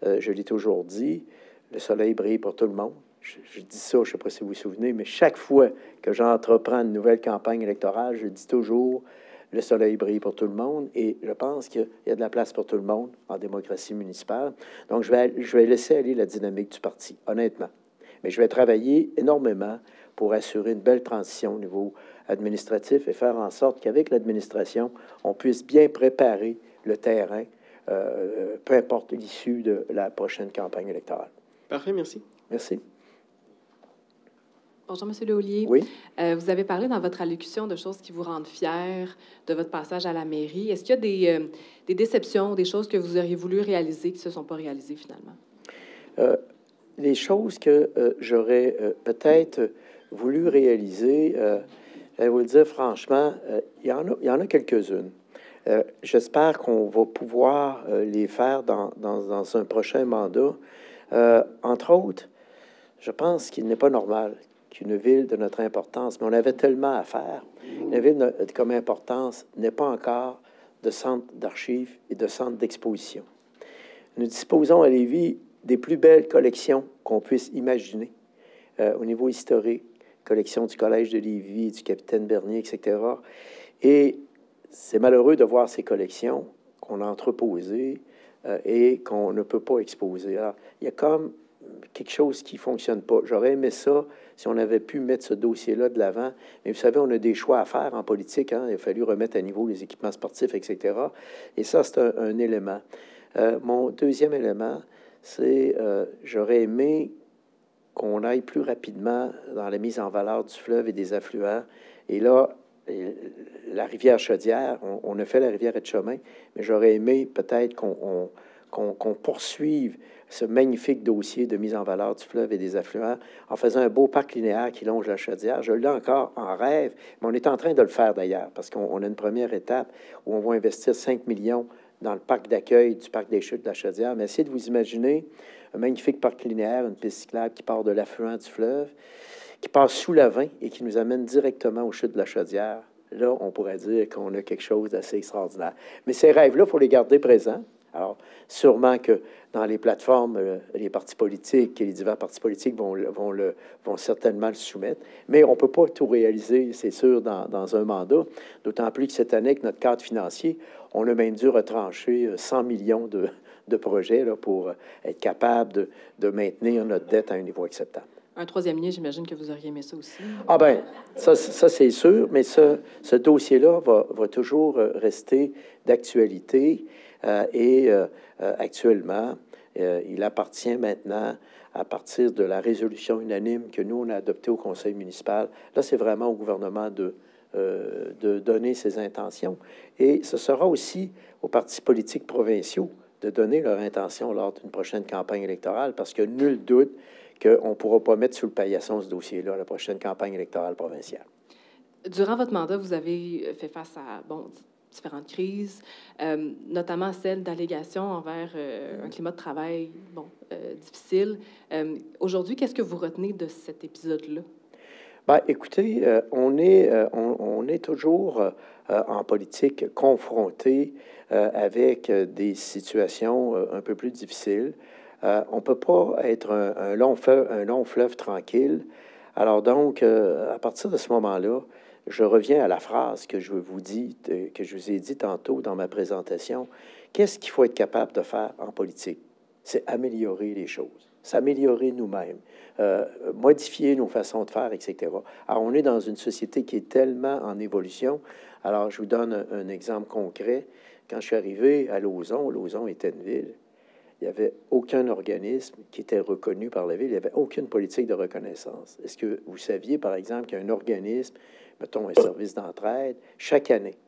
je l'ai toujours dit, le soleil brille pour tout le monde. Je dis ça, je ne sais pas si vous vous souvenez, mais chaque fois que j'entreprends une nouvelle campagne électorale, je dis toujours le soleil brille pour tout le monde. Et je pense qu'il y a de la place pour tout le monde en démocratie municipale. Donc, je vais laisser aller la dynamique du parti, honnêtement. Mais je vais travailler énormément pour assurer une belle transition au niveau administratif et faire en sorte qu'avec l'administration, on puisse bien préparer le terrain, peu importe l'issue de la prochaine campagne électorale. Parfait, merci. Merci. Bonjour, M. Lehouillier. Oui. Vous avez parlé dans votre allocution de choses qui vous rendent fiers de votre passage à la mairie. Est-ce qu'il y a des déceptions, des choses que vous auriez voulu réaliser qui ne se sont pas réalisées finalement? Les choses que j'aurais peut-être voulu réaliser, je vais vous le dire franchement, il y en a quelques-unes. J'espère qu'on va pouvoir les faire dans un prochain mandat. Entre autres, je pense qu'il n'est pas normal qu'une ville de notre importance, mais on avait tellement à faire, une ville comme importance n'est pas encore de centre d'archives et de centre d'exposition. Nous disposons à Lévis des plus belles collections qu'on puisse imaginer au niveau historique, collection du Collège de Lévis, du Capitaine Bernier, etc. Et c'est malheureux de voir ces collections qu'on a entreposées et qu'on ne peut pas exposer. Alors, il y a comme quelque chose qui ne fonctionne pas. J'aurais aimé ça si on avait pu mettre ce dossier-là de l'avant. Mais vous savez, on a des choix à faire en politique. Hein? Il a fallu remettre à niveau les équipements sportifs, etc. Et ça, c'est un élément. Mon deuxième élément, c'est j'aurais aimé qu'on aille plus rapidement dans la mise en valeur du fleuve et des affluents. Et là, la rivière Chaudière, on a fait la rivière Etchemin, mais j'aurais aimé peut-être qu'on poursuive ce magnifique dossier de mise en valeur du fleuve et des affluents en faisant un beau parc linéaire qui longe la Chaudière. Je l'ai encore en rêve, mais on est en train de le faire d'ailleurs, parce qu'on a une première étape où on va investir 5 millions dans le parc d'accueil du parc des Chutes de la Chaudière. Mais essayez de vous imaginer un magnifique parc linéaire, une piste cyclable qui part de l'affluent du fleuve, qui passe sous la Vin et qui nous amène directement aux Chutes de la Chaudière, là, on pourrait dire qu'on a quelque chose d'assez extraordinaire. Mais ces rêves-là, il faut les garder présents. Alors, sûrement que dans les plateformes, les partis politiques et les divers partis politiques vont certainement le soumettre. Mais on ne peut pas tout réaliser, c'est sûr, dans un mandat. D'autant plus que cette année, avec notre cadre financier, on a même dû retrancher 100 millions de projets là, pour être capable de maintenir notre dette à un niveau acceptable. Un troisième lien, j'imagine que vous auriez aimé ça aussi. Ah ben, ça c'est sûr, mais ce dossier-là va toujours rester d'actualité et actuellement, il appartient maintenant, à partir de la résolution unanime que nous, on a adoptée au conseil municipal, là, c'est vraiment au gouvernement de donner ses intentions. Et ce sera aussi aux partis politiques provinciaux de donner leur intention lors d'une prochaine campagne électorale, parce que nul doute qu'on ne pourra pas mettre sous le paillasson ce dossier-là à la prochaine campagne électorale provinciale. Durant votre mandat, vous avez fait face à différentes crises, notamment celle d'allégations envers un climat de travail difficile. Aujourd'hui, qu'est-ce que vous retenez de cet épisode-là? Bien, écoutez, on est toujours en politique confronté avec des situations un peu plus difficiles. On ne peut pas être un long fleuve tranquille. Alors donc, à partir de ce moment-là, je reviens à la phrase que je vous ai dit tantôt dans ma présentation. Qu'est-ce qu'il faut être capable de faire en politique? C'est améliorer les choses, s'améliorer nous-mêmes, modifier nos façons de faire, etc. Alors, on est dans une société qui est tellement en évolution. Alors, je vous donne un exemple concret. Quand je suis arrivé à Lauson était une ville. Il n'y avait aucun organisme qui était reconnu par la ville. Il n'y avait aucune politique de reconnaissance. Est-ce que vous saviez, par exemple, qu'un organisme, mettons un service d'entraide, chaque année,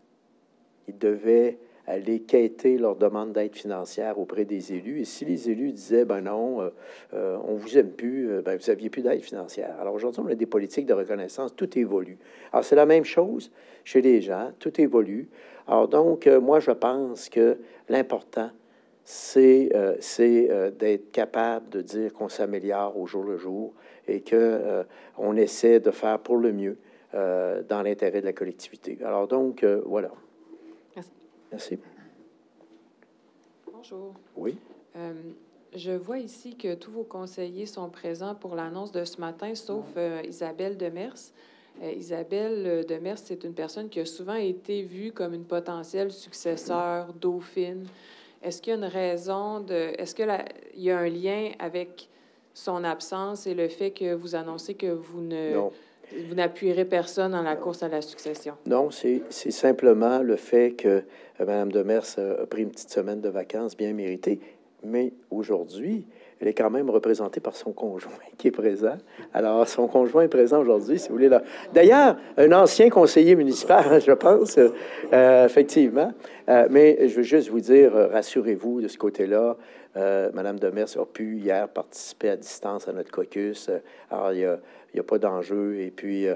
il devait aller quêter leur demande d'aide financière auprès des élus. Et si les élus disaient, ben non, on vous aime plus, ben vous n'aviez plus d'aide financière. Alors aujourd'hui, on a des politiques de reconnaissance, tout évolue. Alors c'est la même chose chez les gens, tout évolue. Alors donc, moi, je pense que l'important, c'est d'être capable de dire qu'on s'améliore au jour le jour et qu'on on essaie de faire pour le mieux dans l'intérêt de la collectivité. Alors donc, voilà. Merci. Merci. Bonjour. Oui. Je vois ici que tous vos conseillers sont présents pour l'annonce de ce matin, sauf Isabelle Demers. Isabelle Demers, c'est une personne qui a souvent été vue comme une potentielle successeur dauphine. Est-ce qu'il y a une raison est-ce qu'il y a un lien avec son absence et le fait que vous annoncez que vous n'appuierez personne dans la course à la succession? Non, c'est simplement le fait que Mme Demers a pris une petite semaine de vacances bien méritée. Mais aujourd'hui, elle est quand même représentée par son conjoint qui est présent. Alors, son conjoint est présent aujourd'hui, si vous voulez. Là. D'ailleurs, un ancien conseiller municipal, je pense, effectivement. Mais je veux juste vous dire, rassurez-vous de ce côté-là. Mme Demers a pu hier participer à distance à notre caucus. Alors, il n'y a pas d'enjeu. Et puis,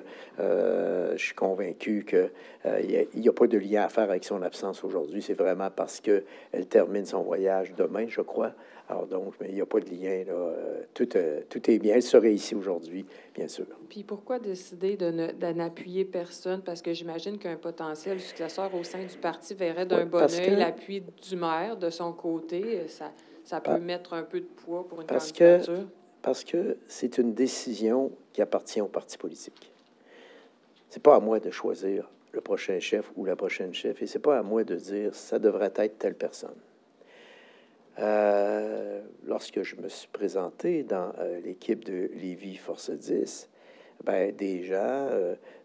je suis convaincu qu'il n'y a pas de lien à faire avec son absence aujourd'hui. C'est vraiment parce qu'elle termine son voyage demain, je crois. Alors donc, mais il n'y a pas de lien. Là. Tout est bien. Elle serait ici aujourd'hui, bien sûr. Puis pourquoi décider de n'appuyer personne? Parce que j'imagine qu'un potentiel successeur au sein du parti verrait d'un bon œil l'appui du maire de son côté. Ça peut mettre un peu de poids pour une candidature. Parce que c'est une décision qui appartient au parti politique. C'est pas à moi de choisir le prochain chef ou la prochaine chef, et c'est pas à moi de dire ça devrait être telle personne. Lorsque je me suis présenté dans l'équipe de Lévis Force 10, ben, des gens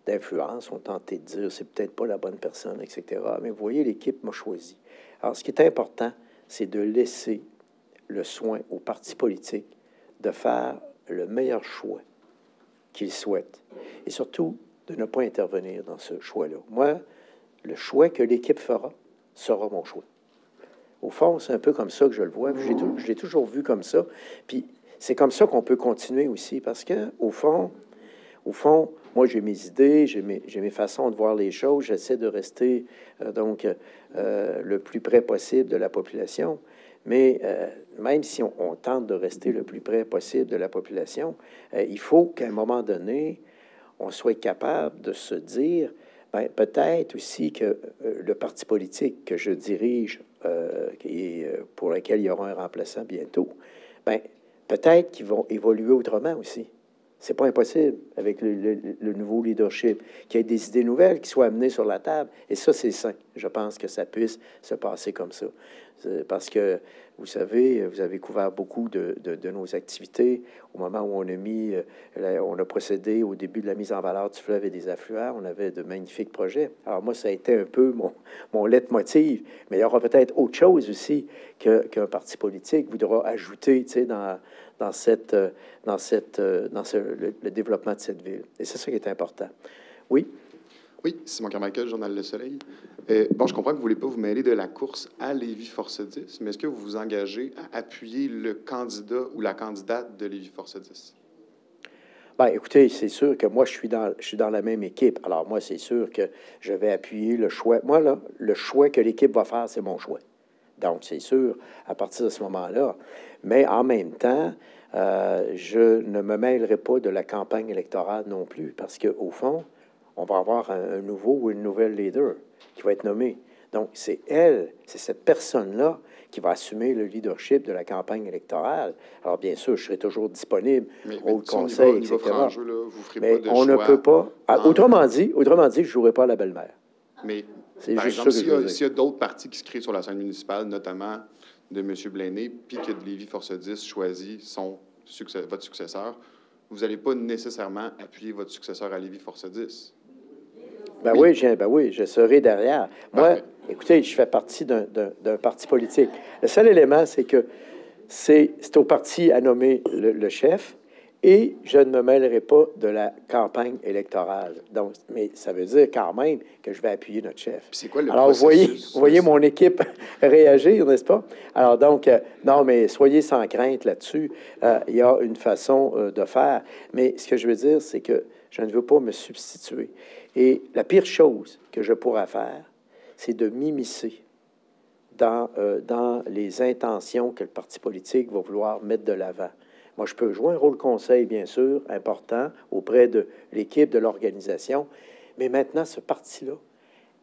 d'influence ont tenté de dire c'est peut-être pas la bonne personne, etc. Mais vous voyez, l'équipe m'a choisi. Alors, ce qui est important, c'est de laisser le soin aux partis politiques de faire le meilleur choix qu'ils souhaitent et surtout de ne pas intervenir dans ce choix-là. Moi, le choix que l'équipe fera sera mon choix. Au fond, c'est un peu comme ça que je le vois. Je l'ai toujours vu comme ça. Puis c'est comme ça qu'on peut continuer aussi, parce que au fond, moi, j'ai mes idées, j'ai mes façons de voir les choses. J'essaie de rester le plus près possible de la population. Mais même si on tente de rester le plus près possible de la population, il faut qu'à un moment donné, on soit capable de se dire, ben, peut-être aussi que le parti politique que je dirige, pour lequel il y aura un remplaçant bientôt, ben, peut-être qu'ils vont évoluer autrement aussi. C'est pas impossible avec le nouveau leadership, qu'il y ait des idées nouvelles qui soient amenées sur la table. Et ça, c'est sain. Je pense que ça puisse se passer comme ça. Parce que, vous savez, vous avez couvert beaucoup de nos activités au moment où on a procédé au début de la mise en valeur du fleuve et des affluents. On avait de magnifiques projets. Alors moi, ça a été un peu mon leitmotiv. Mais il y aura peut-être autre chose aussi qu'un parti politique voudra ajouter, tu sais, dans le développement de cette ville. Et c'est ça qui est important. Oui? Oui, Simon Carmichael, Journal Le Soleil. Bon, je comprends que vous ne voulez pas vous mêler de la course à Lévis-Force 10, mais est-ce que vous vous engagez à appuyer le candidat ou la candidate de Lévis-Force 10? Bien, écoutez, c'est sûr que moi, je suis dans la même équipe. Alors, moi, c'est sûr que je vais appuyer le choix. Moi, là, le choix que l'équipe va faire, c'est mon choix. Donc, c'est sûr, à partir de ce moment-là. Mais en même temps, je ne me mêlerai pas de la campagne électorale non plus, parce qu'au fond, on va avoir un nouveau ou une nouvelle leader qui va être nommé. Donc, c'est cette personne-là qui va assumer le leadership de la campagne électorale. Alors, bien sûr, je serai toujours disponible au conseil, etc. Mais on ne peut pas... Autrement dit, je ne jouerai pas à la belle-mère. Mais, c'est par juste exemple, s'il y a d'autres partis qui se créent sur la scène municipale, notamment de M. Blaney, puis que Lévis-Force 10 choisit votre successeur, vous n'allez pas nécessairement appuyer votre successeur à Lévis-Force 10. Ben oui, je serai derrière. Moi, écoutez, je fais partie d'un parti politique. Le seul élément, c'est que c'est au parti à nommer le chef et je ne me mêlerai pas de la campagne électorale. Donc, mais ça veut dire quand même que je vais appuyer notre chef. C'est quoi le Alors, vous voyez mon équipe réagir, n'est-ce pas? Alors, donc, non, mais soyez sans crainte là-dessus. Il y a une façon de faire. Mais ce que je veux dire, c'est que je ne veux pas me substituer. Et la pire chose que je pourrais faire, c'est de m'immiscer dans les intentions que le parti politique va vouloir mettre de l'avant. Moi, je peux jouer un rôle conseil, bien sûr, important auprès de l'équipe, de l'organisation, mais maintenant, ce parti-là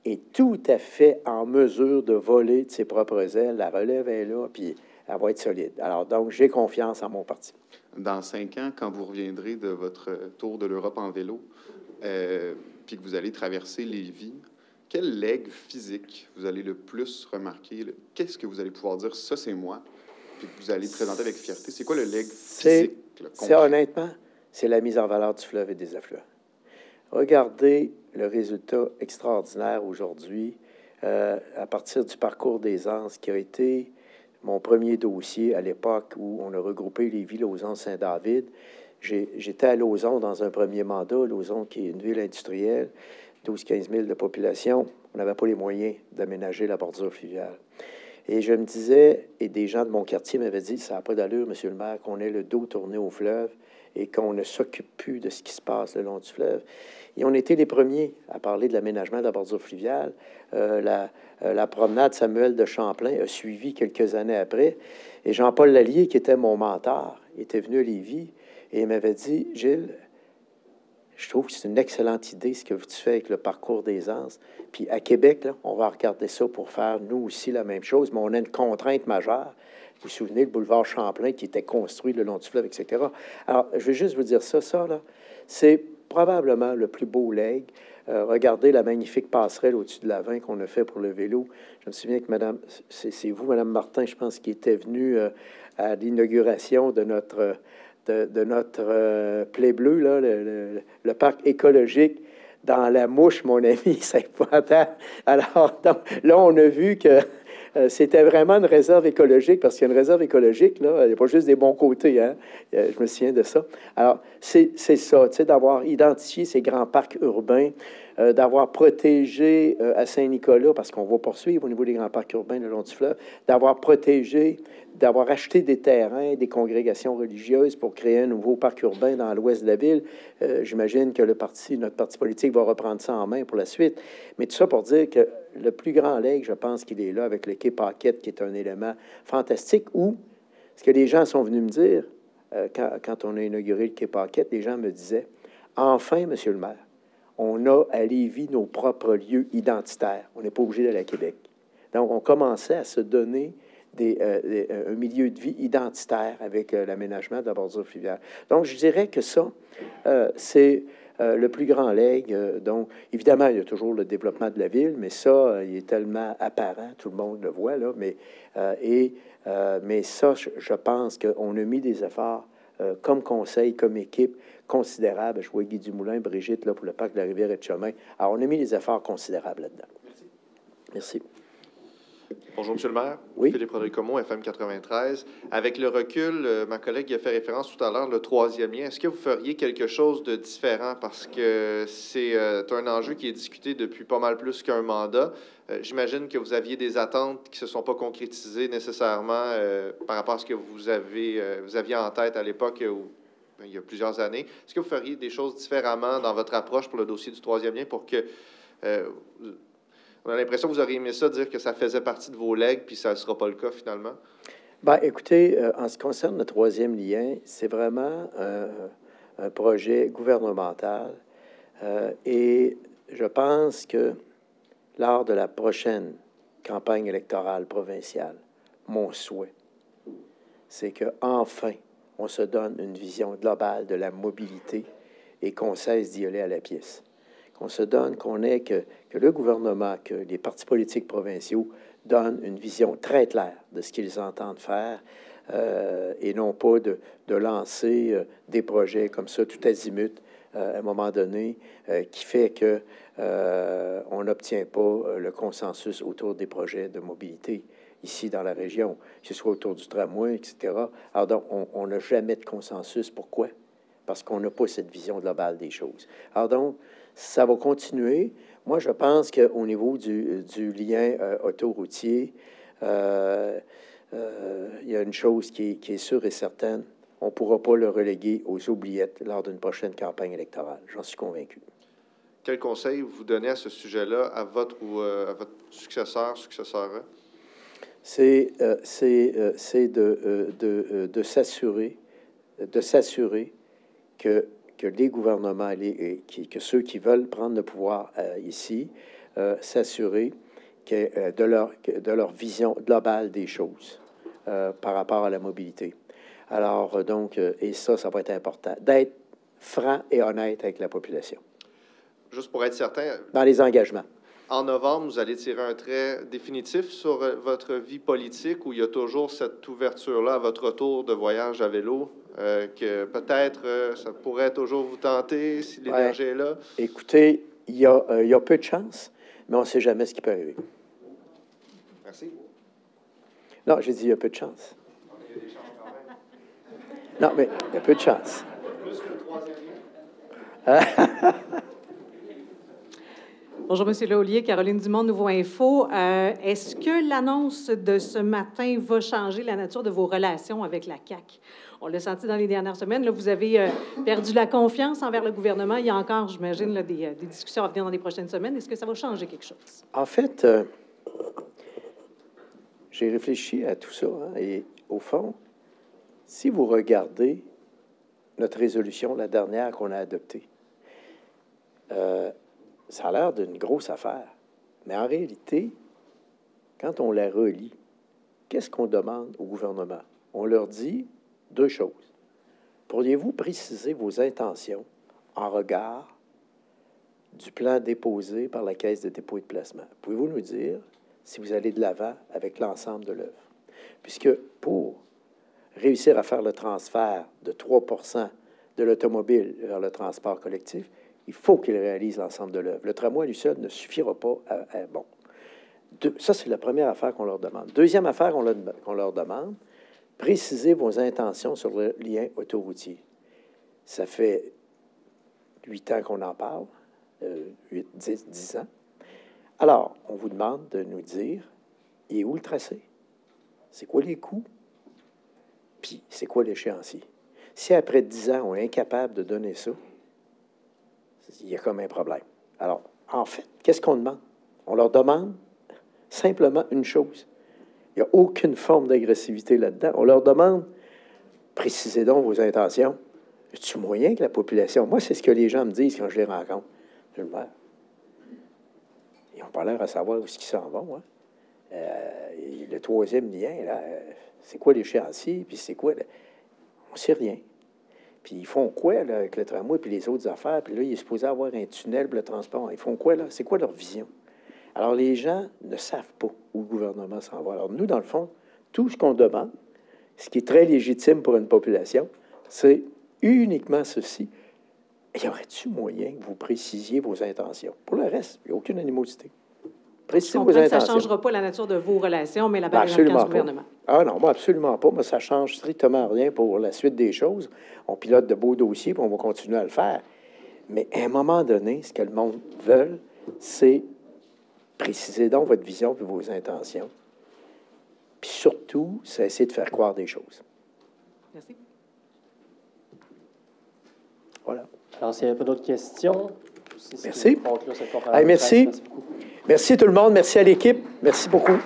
est tout à fait en mesure de voler de ses propres ailes. La relève est là, puis elle va être solide. Alors, donc, j'ai confiance en mon parti. Dans 5 ans, quand vous reviendrez de votre tour de l'Europe en vélo, puis que vous allez traverser Lévis, quel legs physique vous allez le plus remarquer? Qu'est-ce que vous allez pouvoir dire, ça, c'est moi, puis que vous allez présenter avec fierté? C'est quoi le leg physique? C'est honnêtement, c'est la mise en valeur du fleuve et des affluents. Regardez le résultat extraordinaire aujourd'hui à partir du parcours des Anses, qui a été mon premier dossier à l'époque où on a regroupé Lévis, Lauson, Saint-David. J'étais à Lauson dans un premier mandat, Lauson qui est une ville industrielle, 12-15 000 de population. On n'avait pas les moyens d'aménager la bordure fluviale. Et je me disais, et des gens de mon quartier m'avaient dit, ça n'a pas d'allure, monsieur le maire, qu'on ait le dos tourné au fleuve et qu'on ne s'occupe plus de ce qui se passe le long du fleuve. Et on était les premiers à parler de l'aménagement de la bordure fluviale. La promenade Samuel de Champlain a suivi quelques années après. Et Jean-Paul Lallier, qui était mon mentor, était venu à Lévis et il m'avait dit, Gilles, je trouve que c'est une excellente idée ce que tu fais avec le parcours des Anses. Puis à Québec, là, on va regarder ça pour faire, nous aussi, la même chose, mais on a une contrainte majeure. Vous vous souvenez, le boulevard Champlain qui était construit le long du fleuve, etc. Alors, je vais juste vous dire ça, là, c'est probablement le plus beau legs. Regardez la magnifique passerelle au-dessus de l'Avin qu'on a fait pour le vélo. Je me souviens que madame, c'est vous, madame Martin, je pense, qui était venue à l'inauguration de notre plaie bleue, là, le parc écologique dans la mouche, mon ami, c'est épouvantable. Alors, donc, là, on a vu que c'était vraiment une réserve écologique, parce qu'il y a une réserve écologique, là, il n'y a pas juste des bons côtés, hein? Je me souviens de ça. Alors, c'est ça, tu sais, d'avoir identifié ces grands parcs urbains, d'avoir protégé à Saint-Nicolas, parce qu'on va poursuivre au niveau des grands parcs urbains le long du fleuve, d'avoir protégé, d'avoir acheté des terrains, des congrégations religieuses pour créer un nouveau parc urbain dans l'ouest de la ville. J'imagine que notre parti politique va reprendre ça en main pour la suite. Mais tout ça pour dire que le plus grand legs, je pense qu'il est là avec le quai Paquette, qui est un élément fantastique, où ce que les gens sont venus me dire, quand on a inauguré le quai Paquette, les gens me disaient, enfin, monsieur le maire, on a à Lévis nos propres lieux identitaires. On n'est pas obligé d'aller à Québec. Donc, on commençait à se donner un milieu de vie identitaire avec l'aménagement de la bordure fluviale. Donc, je dirais que ça, c'est le plus grand legs. Donc, évidemment, il y a toujours le développement de la ville, mais ça, il est tellement apparent, tout le monde le voit, là, mais ça, je pense qu'on a mis des efforts comme conseil, comme équipe, considérables. Je vois Guy Dumoulin, Brigitte, là, pour le parc de la Rivière et de Chemin. Alors, on a mis des efforts considérables là-dedans. Merci. Bonjour, Monsieur le maire. Oui. Philippe Rodrigue-Comeau, FM 93. Avec le recul, ma collègue y a fait référence tout à l'heure, le troisième lien. Est-ce que vous feriez quelque chose de différent? Parce que c'est un enjeu qui est discuté depuis pas mal plus qu'un mandat. J'imagine que vous aviez des attentes qui ne se sont pas concrétisées nécessairement par rapport à ce que vous aviez en tête à l'époque il y a plusieurs années. Est-ce que vous feriez des choses différemment dans votre approche pour le dossier du troisième lien pour que... on a l'impression que vous auriez aimé ça, dire que ça faisait partie de vos legs, puis ça ne sera pas le cas finalement? Bien, écoutez, en ce qui concerne le troisième lien, c'est vraiment un projet gouvernemental et je pense que lors de la prochaine campagne électorale provinciale, mon souhait, c'est qu'enfin, on se donne une vision globale de la mobilité et qu'on cesse d'y aller à la pièce. Qu'on se donne, que le gouvernement, que les partis politiques provinciaux donnent une vision très claire de ce qu'ils entendent faire et non pas de lancer des projets comme ça, tout azimut, à un moment donné, qui fait que on n'obtient pas le consensus autour des projets de mobilité ici dans la région, que ce soit autour du tramway, etc. Alors donc, on n'a jamais de consensus. Pourquoi? Parce qu'on n'a pas cette vision globale des choses. Alors donc, ça va continuer. Moi, je pense qu'au niveau du lien autoroutier, il y a une chose qui est sûre et certaine. On ne pourra pas le reléguer aux oubliettes lors d'une prochaine campagne électorale. J'en suis convaincu. Quel conseil vous donnez à ce sujet-là à votre successeur, successeur? C'est de s'assurer que les gouvernements, que ceux qui veulent prendre le pouvoir ici, s'assurer de leur vision globale des choses par rapport à la mobilité. Alors, donc, et ça va être important, d'être franc et honnête avec la population. Juste pour être certain... Dans les engagements. En novembre, vous allez tirer un trait définitif sur votre vie politique où il y a toujours cette ouverture-là à votre retour de voyage à vélo, que peut-être ça pourrait toujours vous tenter si l'énergie est là? Écoutez, il y a peu de chance, mais on ne sait jamais ce qui peut arriver. Merci. Non, j'ai dit il y a peu de chance. Il y a des chances quand même. Non, mais il y a peu de chance. Plus que le troisième lien. Bonjour, M. Laulier, Caroline Dumont, Nouveau Info. Est-ce que l'annonce de ce matin va changer la nature de vos relations avec la CAQ? On l'a senti dans les dernières semaines. Là, vous avez perdu la confiance envers le gouvernement. Il y a encore, j'imagine, des discussions à venir dans les prochaines semaines. Est-ce que ça va changer quelque chose? En fait, j'ai réfléchi à tout ça. Hein, et au fond, si vous regardez notre résolution, la dernière qu'on a adoptée, ça a l'air d'une grosse affaire. Mais en réalité, quand on la relit, qu'est-ce qu'on demande au gouvernement? On leur dit deux choses. Pourriez-vous préciser vos intentions en regard du plan déposé par la Caisse de dépôt et de placement? Pouvez-vous nous dire si vous allez de l'avant avec l'ensemble de l'œuvre? Puisque pour réussir à faire le transfert de 3% de l'automobile vers le transport collectif, il faut qu'il réalise l'ensemble de l'œuvre. Le tramway, lui seul, ne suffira pas bon. Ça, c'est la première affaire qu'on leur demande. Deuxième affaire qu'on leur demande, précisez vos intentions sur le lien autoroutier. Ça fait 8 ans qu'on en parle, 10 ans. Alors, on vous demande de nous dire, il est où le tracé? C'est quoi les coûts? Puis, c'est quoi l'échéancier? Si après 10 ans, on est incapable de donner ça, il y a comme un problème. Alors, en fait, qu'est-ce qu'on demande? On leur demande simplement une chose. Il n'y a aucune forme d'agressivité là-dedans. On leur demande, précisez donc vos intentions. Y a-t-il moyen que la population... Moi, c'est ce que les gens me disent quand je les rencontre. le maire. Ils n'ont pas l'air à savoir où ils s'en vont. Hein? Et le troisième lien, là, c'est quoi l'échéancier, puis c'est quoi... On ne sait rien. Puis ils font quoi là, avec le tramway puis les autres affaires? Puis là, il est supposé avoir un tunnel pour le transport. Ils font quoi là? C'est quoi leur vision? Alors, les gens ne savent pas où le gouvernement s'en va. Alors, nous, dans le fond, tout ce qu'on demande, ce qui est très légitime pour une population, c'est uniquement ceci. Y aurait-il moyen que vous précisiez vos intentions? Pour le reste, il n'y a aucune animosité. Précisez vos intentions. Ça ne changera pas la nature de vos relations, mais la Ben, balance du absolument gouvernement. pas. Ah non, moi, absolument pas. Moi, ça change strictement rien pour la suite des choses. On pilote de beaux dossiers, puis on va continuer à le faire. Mais à un moment donné, ce que le monde veut, c'est préciser donc votre vision et vos intentions. Puis surtout, c'est essayer de faire croire des choses. Merci. Voilà. Alors, s'il n'y avait pas d'autres questions, merci. Cette conférence merci. Merci beaucoup. Merci tout le monde. Merci à l'équipe. Merci beaucoup.